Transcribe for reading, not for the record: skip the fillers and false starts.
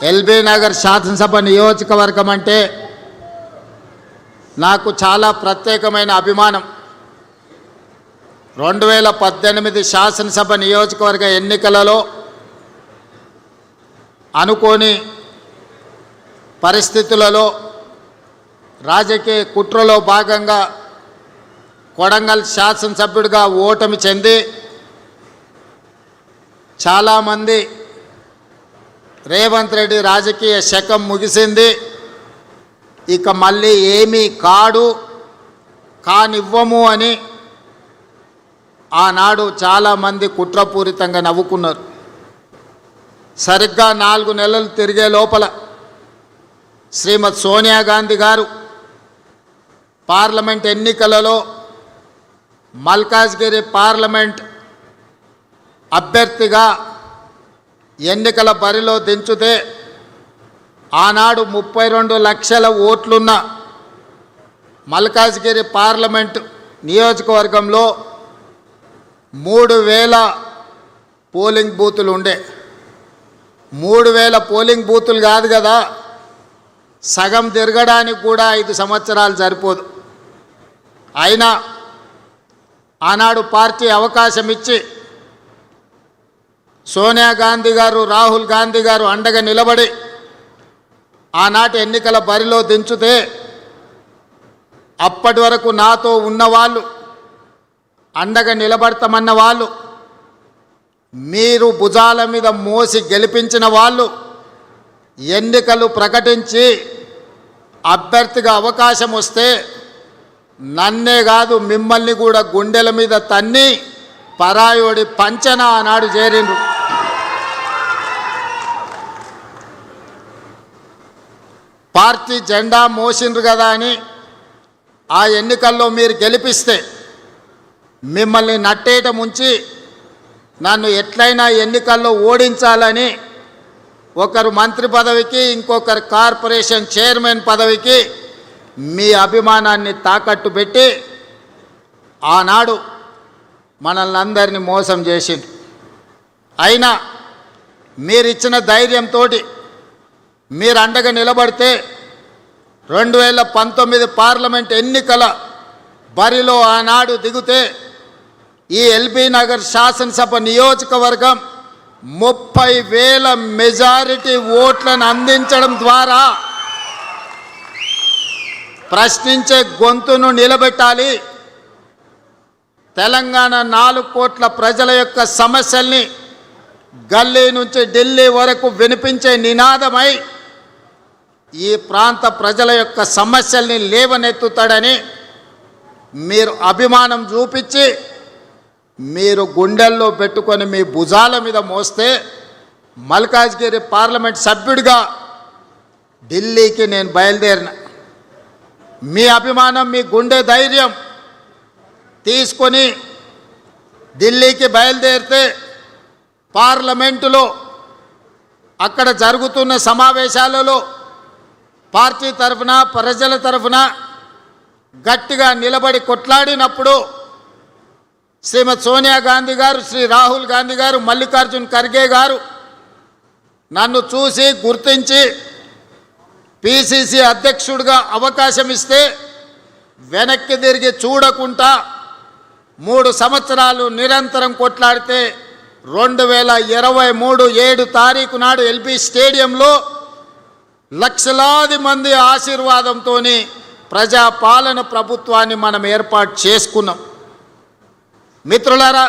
LB Nagar శాసనసభ నియోజకవర్గం అంటే నాకు చాలా ప్రత్యేకమైన అభిమానం. 2018 శాసనసభ నియోజకవర్గ ఎన్నికలలో అనుకోని పరిస్థితులలో రాజకీయ కుట్రలో భాగంగా కొడంగల్ శాసనసభ్యుడిగా ఓటమి చెంది చాలామంది రేవంత్ రెడ్డి రాజకీయ శకం ముగిసింది, ఇక మళ్ళీ ఏమీ కానివ్వము అని ఆనాడు చాలామంది కుట్రపూరితంగా నవ్వుకున్నారు. సరిగ్గా 4 నెలలు తిరిగే లోపల శ్రీమతి సోనియా గాంధీ గారు పార్లమెంట్ ఎన్నికలలో మల్కాజ్గిరి పార్లమెంట్ అభ్యర్థిగా ఎన్నికల బరిలో దించితే ఆనాడు 32 లక్షల ఓట్లున్న మల్కాజ్గిరి పార్లమెంట్ నియోజకవర్గంలో 3000 పోలింగ్ బూతులు ఉండే. 3000 పోలింగ్ బూతులు కాదు కదా, సగం తిరగడానికి కూడా 5 సంవత్సరాలు సరిపోదు. అయినా ఆనాడు పార్టీ అవకాశం ఇచ్చి సోనియా గాంధీ గారు, రాహుల్ గాంధీ గారు అండగా నిలబడి ఆనాటి ఎన్నికల బరిలో దించితే అప్పటి వరకు నాతో ఉన్నవాళ్ళు, అండగా నిలబడతామన్న వాళ్ళు, మీరు భుజాల మీద మోసి గెలిపించిన వాళ్ళు ఎన్నికలు ప్రకటించి అభ్యర్థిగా అవకాశం వస్తే నన్నే కాదు మిమ్మల్ని కూడా గుండెల మీద తన్ని పరాయోడి పంచన ఆనాడు చేరిండ్రు. పార్టీ జెండా మోసిండ్రు కదా అని ఆ ఎన్నికల్లో మీరు గెలిపిస్తే మిమ్మల్ని నట్టేట ముంచి నన్ను ఎట్లయినా ఎన్నికల్లో ఓడించాలని ఒకరు మంత్రి పదవికి, ఇంకొకరు కార్పొరేషన్ చైర్మన్ పదవికి మీ అభిమానాన్ని తాకట్టు పెట్టి ఆనాడు మనల్ని అందరినీ మోసం చేసింది. అయినా మీరిచ్చిన ధైర్యంతో మీరు అండగా నిలబడితే 2019 పార్లమెంట్ ఎన్నికల బరిలో ఆనాడు దిగితే ఈ ఎల్బీ నగర్ శాసనసభ నియోజకవర్గం 30,000 మెజారిటీ ఓట్లను అందించడం ద్వారా ప్రశ్నించే గొంతును నిలబెట్టాలి. తెలంగాణ 4 కోట్ల ప్రజల యొక్క సమస్యల్ని గల్లీ నుంచి ఢిల్లీ వరకు వినిపించే నినాదమై ఈ ప్రాంత ప్రజల యొక్క సమస్యల్ని లేవనెత్తుతాడని మీరు అభిమానం చూపించి మీరు గుండెల్లో పెట్టుకొని మీ భుజాల మీద మోస్తే మల్కాజ్గిరి పార్లమెంట్ సభ్యుడిగా ఢిల్లీకి నేను బయలుదేరిన. మీ అభిమానం, మీ గుండె ధైర్యం తీసుకొని ఢిల్లీకి బయలుదేరితే పార్లమెంటులో అక్కడ జరుగుతున్న సమావేశాలలో పార్టీ తరఫున, ప్రజల తరఫున గట్టిగా నిలబడి కొట్లాడినప్పుడు శ్రీమతి సోనియా గాంధీ గారు, శ్రీ రాహుల్ గాంధీ గారు, మల్లికార్జున్ ఖర్గే గారు నన్ను చూసి గుర్తించి పిసిసి అధ్యక్షుడిగా అవకాశం ఇస్తే వెనక్కి తిరిగి చూడకుండా 3 సంవత్సరాలు నిరంతరం కొట్లాడితే 2023 7 తారీఖు నాడు ఎల్బీ స్టేడియంలో లక్షలాది మంది ఆశీర్వాదంతో ప్రజాపాలన ప్రభుత్వాన్ని మనం ఏర్పాటు చేసుకున్నాం. మిత్రులారా,